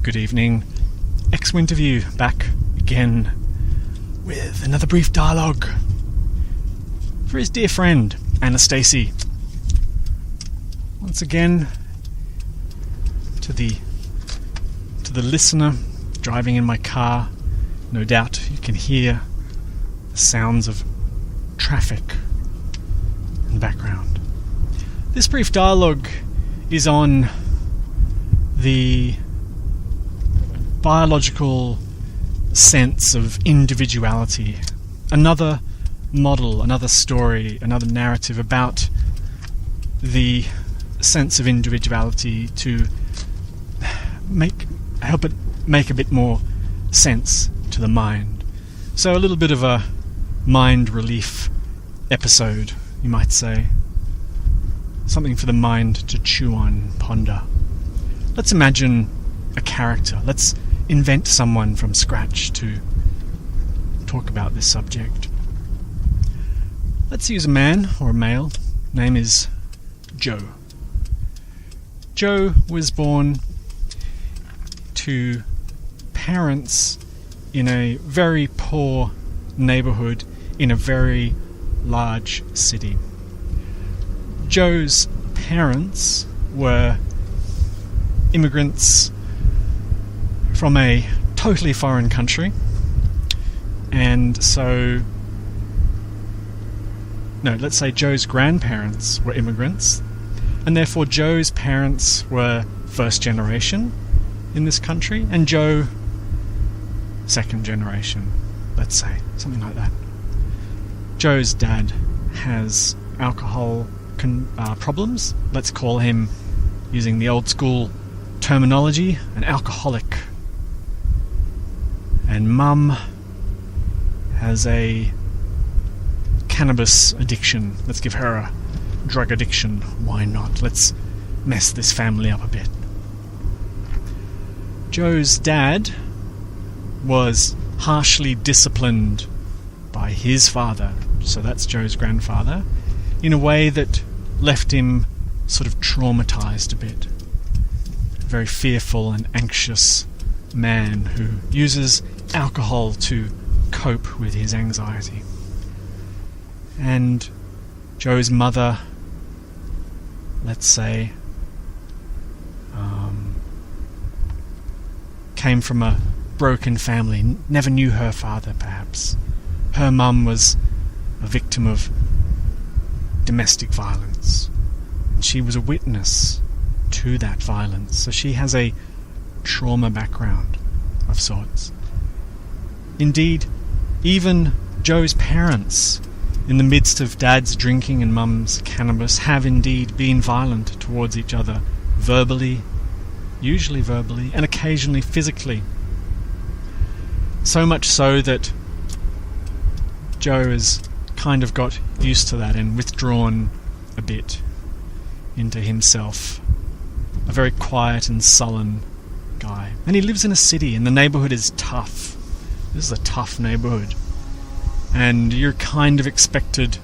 Good evening. X Winterview back again with another brief dialogue for his dear friend Annastacey. Once again, to the listener driving in my car, no doubt you can hear the sounds of traffic in the background. This brief dialogue is on the biological sense of individuality. Another model, another story, another narrative about the sense of individuality to help it make a bit more sense to the mind. So a little bit of a mind relief episode, you might say. Something for the mind to chew on, ponder. Let's imagine a character. Let's invent someone from scratch to talk about this subject. Let's use a man or a male. Name is Joe. Joe was born to parents in a very poor neighborhood in a very large city. Joe's parents were immigrants from a totally foreign country, and let's say Joe's grandparents were immigrants, and therefore Joe's parents were first generation in this country, and Joe second generation, let's say, something like that. Joe's dad has alcohol problems. Let's call him, using the old school terminology, an alcoholic. And Mum has a cannabis addiction. Let's give her a drug addiction. Why not? Let's mess this family up a bit. Joe's dad was harshly disciplined by his father, so that's Joe's grandfather, in a way that left him sort of traumatized a bit. A very fearful and anxious man who uses alcohol to cope with his anxiety. And Joe's mother, let's say, came from a broken family, never knew her father perhaps. Her mum was a victim of domestic violence. She was a witness to that violence, so she has a trauma background of sorts. Indeed, even Joe's parents, in the midst of Dad's drinking and Mum's cannabis, have indeed been violent towards each other, verbally, usually verbally, and occasionally physically. So much so that Joe has kind of got used to that and withdrawn a bit into himself. A very quiet and sullen guy. And he lives in a city, and the neighborhood is tough. This is a tough neighborhood. And you're kind of expected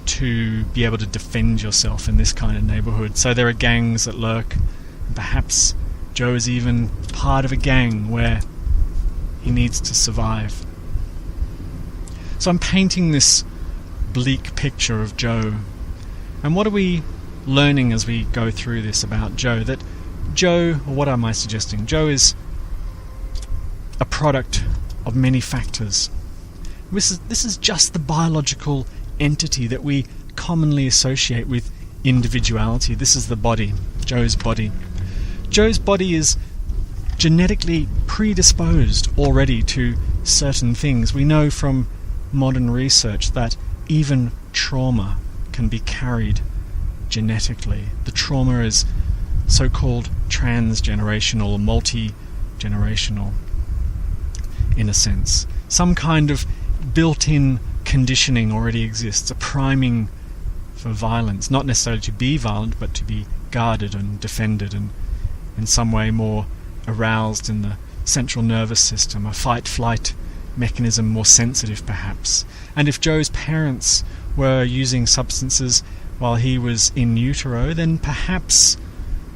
to be able to defend yourself in this kind of neighborhood. So there are gangs that lurk. And perhaps Joe is even part of a gang where he needs to survive. So I'm painting this bleak picture of Joe. And what are we learning as we go through this about Joe? That Joe, or what am I suggesting? Joe is a product of many factors. This is just the biological entity that we commonly associate with individuality. This is the body, Joe's body. Joe's body is genetically predisposed already to certain things. We know from modern research that even trauma can be carried genetically. The trauma is so-called transgenerational or multi-generational, in a sense. Some kind of built-in conditioning already exists, a priming for violence, not necessarily to be violent, but to be guarded and defended and in some way more aroused in the central nervous system, a fight-flight mechanism more sensitive perhaps. And if Joe's parents were using substances while he was in utero, then perhaps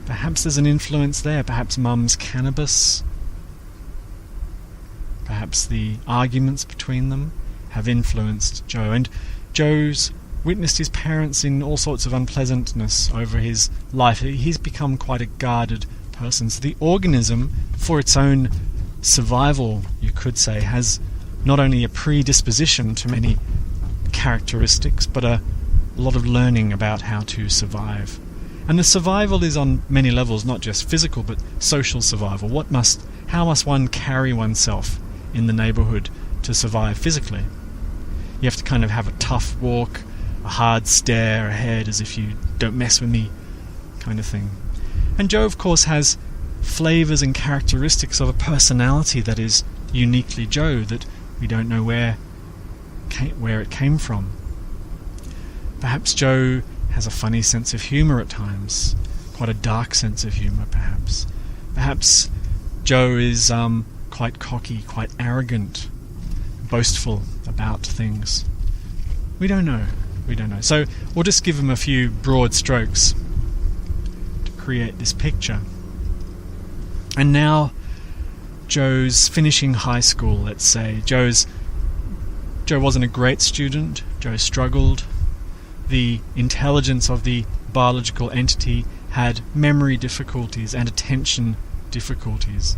Perhaps there's an influence there. Perhaps Mum's cannabis. Perhaps the arguments between them have influenced Joe. And Joe's witnessed his parents in all sorts of unpleasantness over his life. He's become quite a guarded person. So the organism, for its own survival, you could say, has not only a predisposition to many characteristics, but a lot of learning about how to survive. And the survival is on many levels, not just physical, but social survival. How must one carry oneself in the neighbourhood to survive physically? You have to kind of have a tough walk, a hard stare ahead, as if you don't mess with me kind of thing. And Joe, of course, has flavours and characteristics of a personality that is uniquely Joe, that we don't know where it came from. Perhaps Joe has a funny sense of humour at times, quite a dark sense of humour perhaps. Perhaps Joe is quite cocky, quite arrogant, boastful about things. We don't know. So we'll just give him a few broad strokes to create this picture. And now Joe's finishing high school, let's say. Joe wasn't a great student. Joe struggled. The intelligence of the biological entity had memory difficulties and attention difficulties,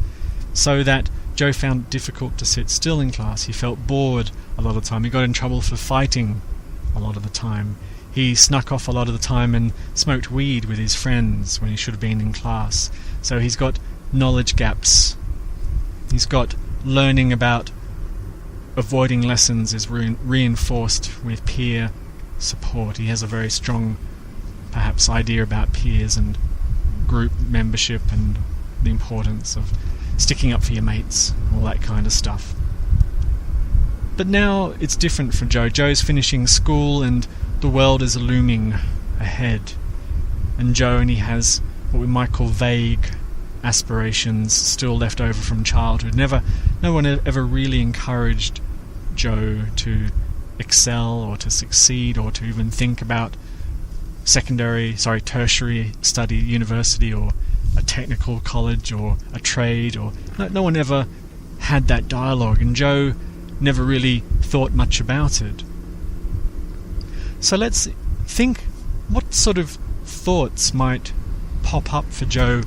so that Joe found it difficult to sit still in class. He felt bored a lot of the time. He got in trouble for fighting a lot of the time. He snuck off a lot of the time and smoked weed with his friends when he should have been in class. So he's got knowledge gaps. He's got learning about avoiding lessons is reinforced with peer support. He has a very strong, perhaps, idea about peers and group membership and the importance of sticking up for your mates, all that kind of stuff. But now it's different for Joe. Joe's finishing school and the world is looming ahead. And Joe only has what we might call vague aspirations still left over from childhood. No one ever really encouraged Joe to excel or to succeed or to even think about tertiary study, university, or a technical college or a trade, or no one ever had that dialogue, and Joe never really thought much about it. So let's think what sort of thoughts might pop up for Joe,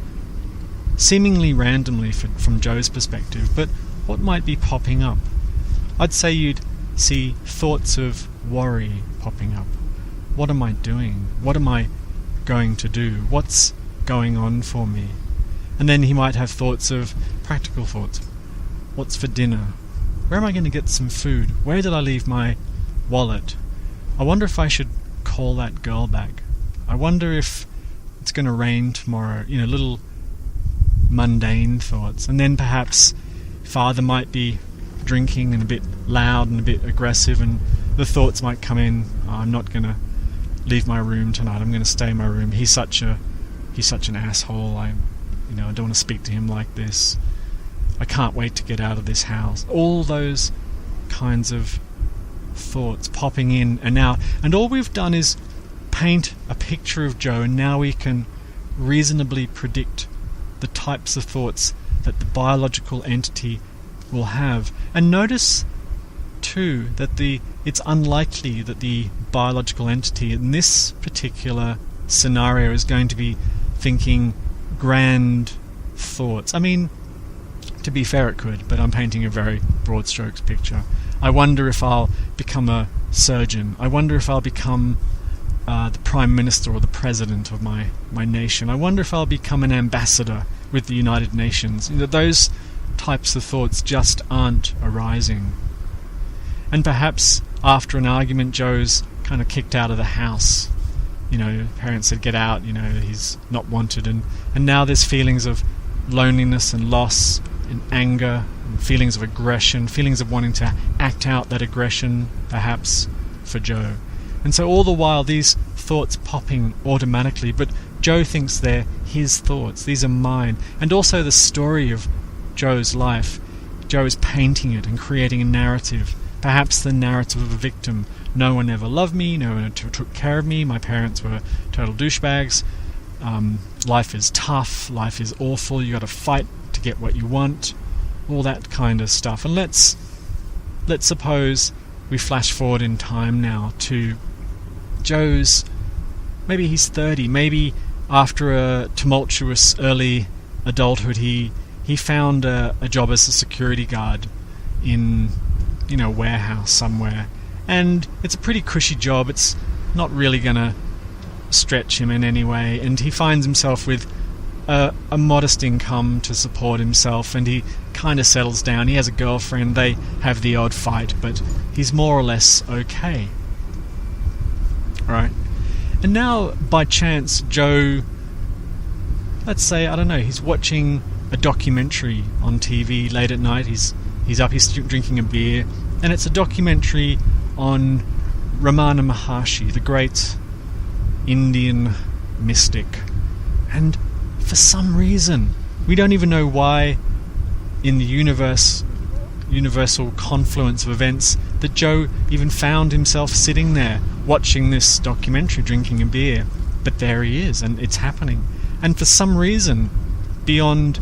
seemingly randomly from Joe's perspective, but what might be popping up? I'd say you'd see thoughts of worry popping up. What am I doing? What am I going to do? What's going on for me? And then he might have thoughts of practical thoughts. What's for dinner? Where am I going to get some food? Where did I leave my wallet? I wonder if I should call that girl back. I wonder if it's going to rain tomorrow. Little mundane thoughts. And then perhaps father might be drinking and a bit loud and a bit aggressive, and the thoughts might come in, I'm not going to leave my room tonight, I'm going to stay in my room, he's such an asshole, I don't want to speak to him like this, I can't wait to get out of this house. All those kinds of thoughts popping in and out, and all we've done is paint a picture of Joe, and now we can reasonably predict the types of thoughts that the biological entity will have. And notice too that it's unlikely that the biological entity in this particular scenario is going to be thinking grand thoughts. I mean, to be fair, it could, but I'm painting a very broad strokes picture. I wonder if I'll become a surgeon. I wonder if I'll become the Prime Minister or the President of my nation. I wonder if I'll become an ambassador with the United Nations. Those types of thoughts just aren't arising. And perhaps after an argument, Joe's kind of kicked out of the house. Parents said, get out, he's not wanted. And now there's feelings of loneliness and loss and anger and feelings of aggression, feelings of wanting to act out that aggression, perhaps, for Joe. And so all the while these thoughts popping automatically, but Joe thinks they're his thoughts, these are mine. And also the story of Joe's life. Joe is painting it and creating a narrative, perhaps the narrative of a victim. No one ever loved me, no one took care of me, my parents were total douchebags, life is tough, life is awful, you got to fight to get what you want, all that kind of stuff. And let's suppose we flash forward in time now to Joe's, maybe he's 30, maybe after a tumultuous early adulthood he found a job as a security guard in a warehouse somewhere, and it's a pretty cushy job. It's not really gonna stretch him in any way, and he finds himself with a modest income to support himself, and he kind of settles down. He has a girlfriend, they have the odd fight, but he's more or less okay. Right? And now, by chance, Joe, let's say, I don't know, he's watching a documentary on TV late at night. He's drinking a beer, and it's a documentary on Ramana Maharshi, the great Indian mystic. And for some reason, we don't even know why, in the universal confluence of events, that Joe even found himself sitting there watching this documentary, drinking a beer. But there he is, and it's happening. And for some reason, beyond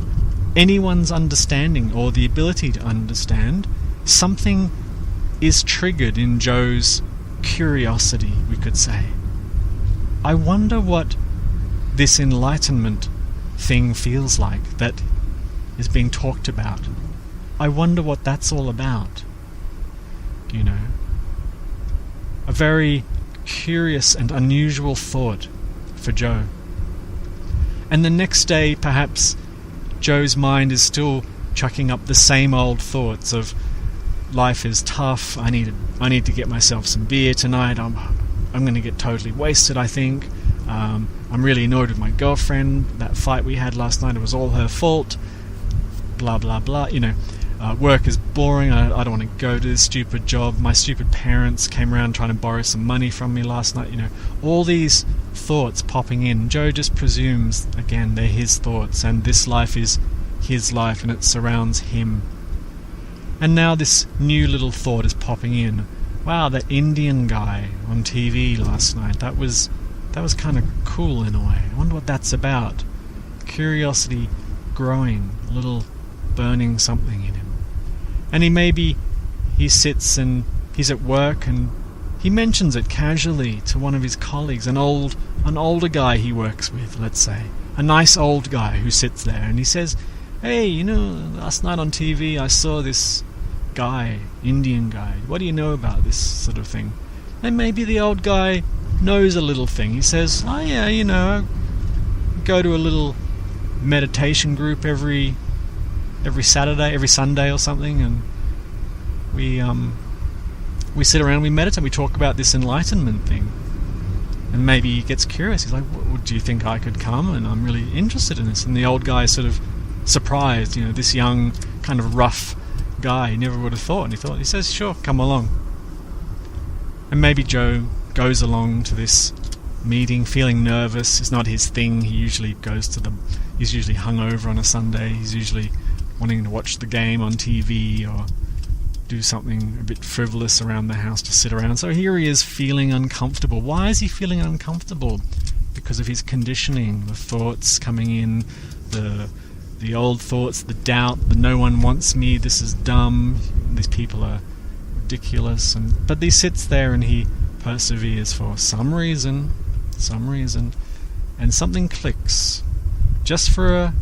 anyone's understanding or the ability to understand, something is triggered in Joe's curiosity, we could say. I wonder what this enlightenment thing feels like that is being talked about. I wonder what that's all about. A very curious and unusual thought for Joe. And the next day, perhaps, Joe's mind is still chucking up the same old thoughts of life is tough, I need to get myself some beer tonight, I'm going to get totally wasted, I think. I'm really annoyed with my girlfriend, that fight we had last night, it was all her fault, blah blah blah. Work is boring, I don't want to go to this stupid job, my stupid parents came around trying to borrow some money from me last night. All these thoughts popping in. Joe just presumes, again, they're his thoughts, and this life is his life and it surrounds him. And now this new little thought is popping in. Wow, that Indian guy on TV last night, that was kind of cool in a way. I wonder what that's about. Curiosity growing, a little burning something in him. And he sits and he's at work and he mentions it casually to one of his colleagues, an older guy he works with, let's say. A nice old guy who sits there, and he says, "Hey, last night on TV I saw this guy, Indian guy. What do you know about this sort of thing?" And maybe the old guy knows a little thing. He says, "Oh yeah, I go to a little meditation group every Saturday, every Sunday or something, and we sit around, we meditate, we talk about this enlightenment thing." And maybe he gets curious. He's like, "Do you think I could come? And I'm really interested in this." And the old guy is sort of surprised, this young, kind of rough guy, he never would have thought. And he says, "Sure, come along." And maybe Joe goes along to this meeting feeling nervous. It's not his thing. He's usually hungover on a Sunday. He's usually wanting to watch the game on TV or do something a bit frivolous around the house to sit around. So here he is feeling uncomfortable. Why is he feeling uncomfortable? Because of his conditioning, the thoughts coming in, the old thoughts, the doubt, the no one wants me, this is dumb, these people are ridiculous. But he sits there and he perseveres for some reason, and something clicks. Just for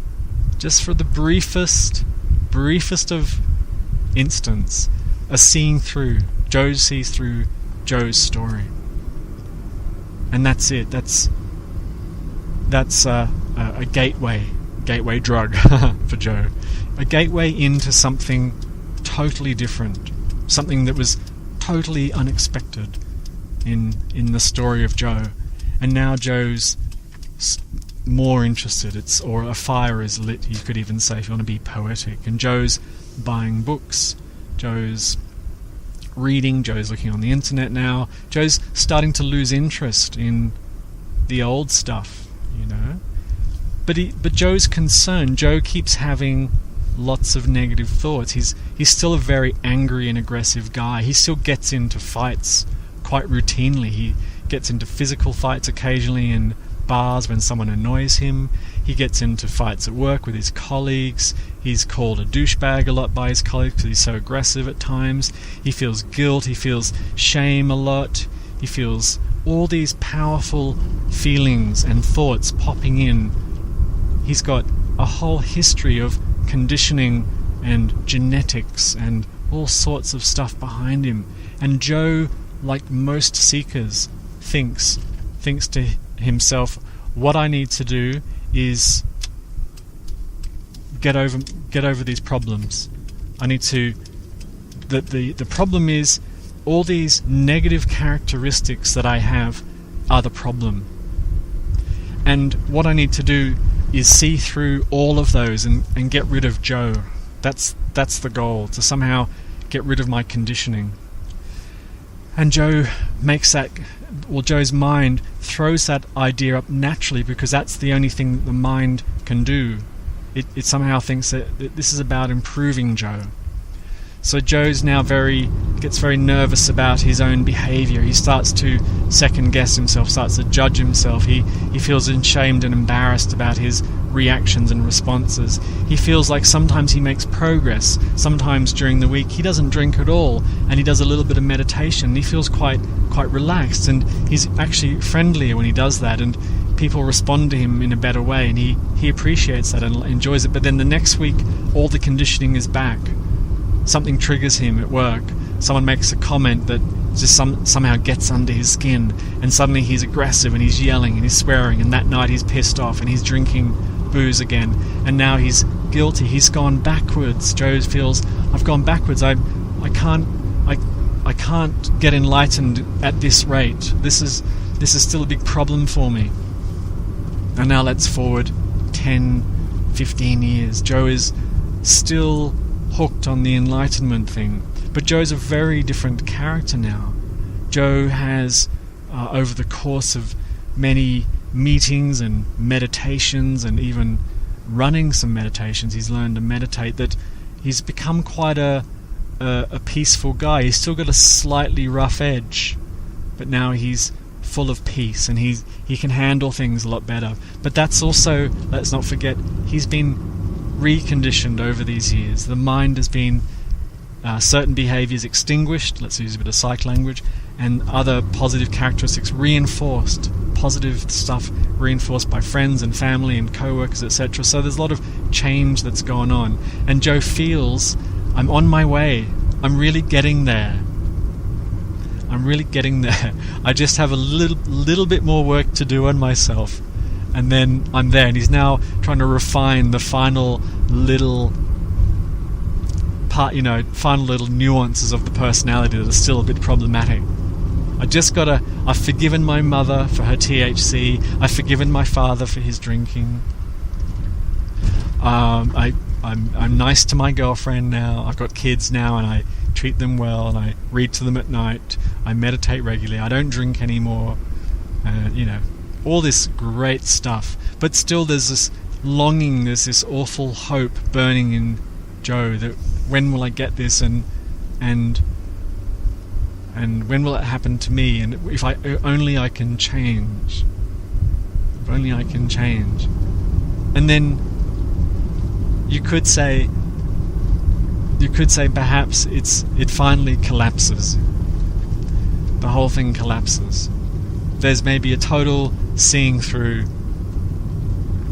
the briefest of instance, Joe sees through Joe's story, and that's it. That's a gateway drug for Joe, a gateway into something totally different, something that was totally unexpected in the story of Joe. And now Joe's more interested, or a fire is lit, you could even say, if you want to be poetic. And Joe's buying books, Joe's reading, Joe's looking on the internet now, Joe's starting to lose interest in the old stuff, But Joe's concerned. Joe keeps having lots of negative thoughts. He's still a very angry and aggressive guy. He still gets into fights quite routinely. He gets into physical fights occasionally, and bars when someone annoys him. He gets into fights at work with his colleagues. He's called a douchebag a lot by his colleagues because he's so aggressive at times. He feels guilt. He feels shame a lot. He feels all these powerful feelings and thoughts popping in. He's got a whole history of conditioning and genetics and all sorts of stuff behind him. And Joe, like most seekers, thinks to himself, what I need to do is get over these problems. I need to... The problem is all these negative characteristics that I have are the problem. And what I need to do is see through all of those and get rid of Joe. That's the goal, to somehow get rid of my conditioning. And Joe's mind throws that idea up naturally because that's the only thing that the mind can do. It somehow thinks that this is about improving Joe. So Joe's now gets very nervous about his own behavior. He starts to second guess himself, starts to judge himself. He feels ashamed and embarrassed about his reactions and responses. He feels like sometimes he makes progress. Sometimes during the week he doesn't drink at all and he does a little bit of meditation. He feels quite relaxed, and he's actually friendlier when he does that, and people respond to him in a better way, and he appreciates that and enjoys it. But then the next week all the conditioning is back. Something triggers him at work. Someone makes a comment that just somehow gets under his skin, and suddenly he's aggressive and he's yelling and he's swearing, and that night he's pissed off and he's drinking booze again, and now he's guilty. He's gone backwards. Joe feels, I've gone backwards. I can't get enlightened at this rate. This is still a big problem for me. And now let's forward 10, 15 years. Joe is still hooked on the Enlightenment thing, but Joe's a very different character now. Joe has, over the course of many meetings and meditations and even running some meditations, he's learned to meditate, that he's become quite a peaceful guy. He's still got a slightly rough edge, but now he's full of peace and he can handle things a lot better. But that's also, let's not forget, he's been reconditioned over these years. The mind has been certain behaviors extinguished, let's use a bit of psych language, and other positive characteristics reinforced, positive stuff reinforced by friends and family and co-workers, etc. So there's a lot of change that's gone on, and Joe feels, I'm on my way, I'm really getting there. I just have a little bit more work to do on myself, and then I'm there. And he's now trying to refine the final little nuances of the personality that are still a bit problematic. I've forgiven my mother for her THC. I've forgiven my father for his drinking. I'm nice to my girlfriend now. I've got kids now, and I treat them well, and I read to them at night. I meditate regularly. I don't drink anymore. All this great stuff. But still there's this longing, there's this awful hope burning in Joe that when will I get this, and when will it happen to me, and if only I can change. If only I can change. And then you could say perhaps it finally collapses. The whole thing collapses. There's maybe a total seeing through,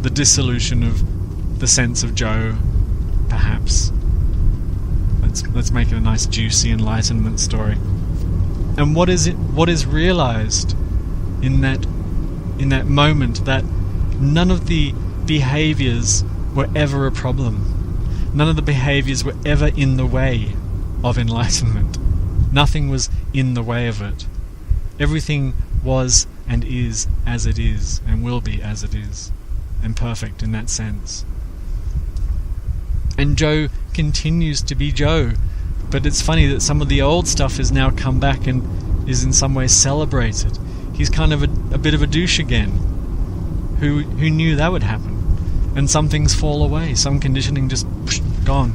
the dissolution of the sense of Joe, perhaps. Let's make it a nice juicy Enlightenment story. And what is realized in that moment, that none of the behaviors were ever a problem. None of the behaviors were ever in the way of enlightenment. Nothing was in the way of it. Everything was and is as it is, and will be as it is, and perfect in that sense. And Joe continues to be Joe, but it's funny that some of the old stuff has now come back and is in some ways celebrated. He's kind of a bit of a douche again. Who knew that would happen? And some things fall away, some conditioning just gone.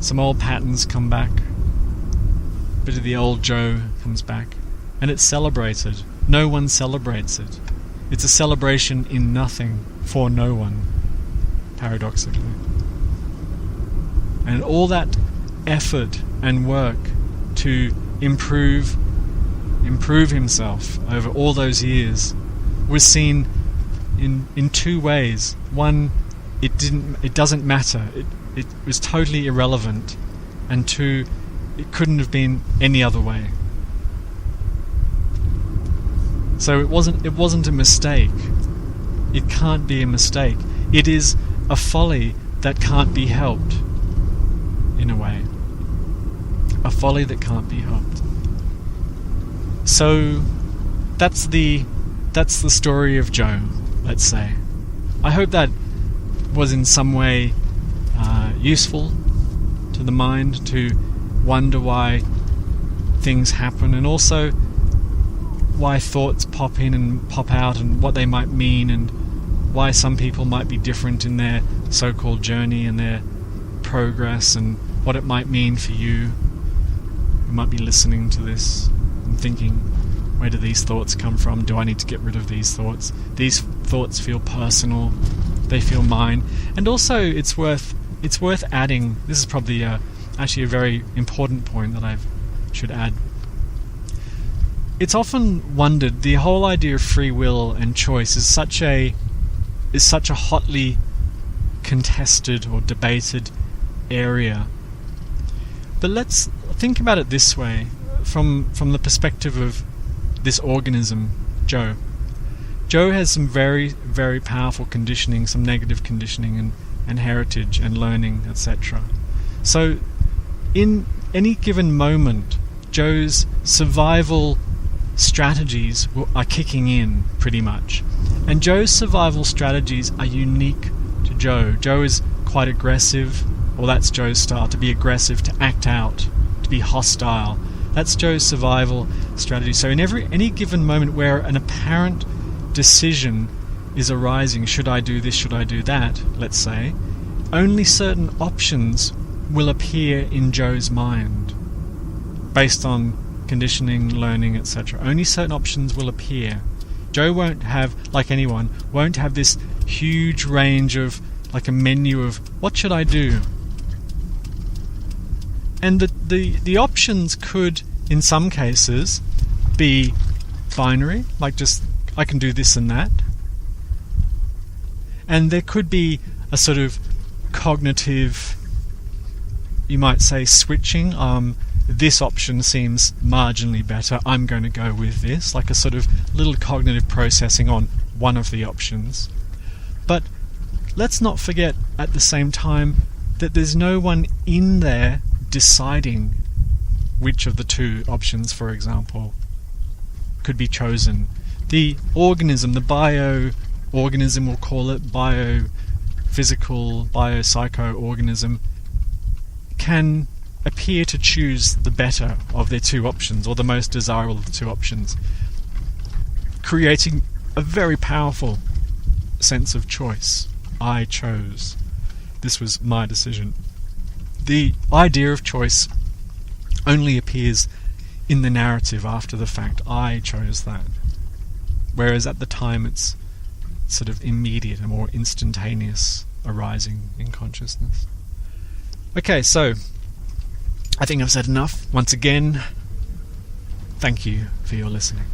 Some old patterns come back. A bit of the old Joe comes back. And it's celebrated. No one celebrates it. It's a celebration in nothing for no one, paradoxically. And all that effort and work to improve himself over all those years was seen in two ways. One, it doesn't matter. It was totally irrelevant. And two, it couldn't have been any other way. So it wasn't a mistake. It can't be a mistake. It is a folly that can't be helped, in a way. A folly that can't be helped. So that's the story of Joe, let's say. I hope that was in some way useful to the mind to wonder why things happen, and also why thoughts pop in and pop out, and what they might mean, and why some people might be different in their so-called journey and their progress, and what it might mean for you who might be listening to this and thinking, where do these thoughts come from? Do I need to get rid of these thoughts? These thoughts feel personal. They feel mine. And also, it's worth adding. This is probably actually a very important point that I should add. It's often wondered, the whole idea of free will and choice is such a hotly contested or debated area. But let's think about it this way, from the perspective of this organism, Joe. Joe has some very, very powerful conditioning, some negative conditioning and heritage and learning, etc. So in any given moment, Joe's survival strategies are kicking in, pretty much. And Joe's survival strategies are unique to Joe. Joe is quite aggressive, or that's Joe's style, to be aggressive, to act out, to be hostile. That's Joe's survival strategy. So in any given moment where an apparent decision is arising, should I do this, should I do that, let's say, only certain options will appear in Joe's mind based on conditioning, learning, etc. Only certain options will appear. Joe won't have, like anyone, won't have this huge range of, like a menu of, what should I do? And the options could, in some cases, be binary, like just, I can do this and that. And there could be a sort of cognitive, you might say, switching. This option seems marginally better, I'm going to go with this, like a sort of little cognitive processing on one of the options. But let's not forget at the same time that there's no one in there deciding which of the two options, for example, could be chosen. The organism, the bio-organism, we'll call it, biophysical, biopsycho-organism, can appear to choose the better of their two options, or the most desirable of the two options, creating a very powerful sense of choice. I chose. This was my decision. The idea of choice only appears in the narrative after the fact. I chose that. Whereas at the time it's sort of immediate, a more instantaneous arising in consciousness. Okay, so I think I've said enough. Once again, thank you for your listening.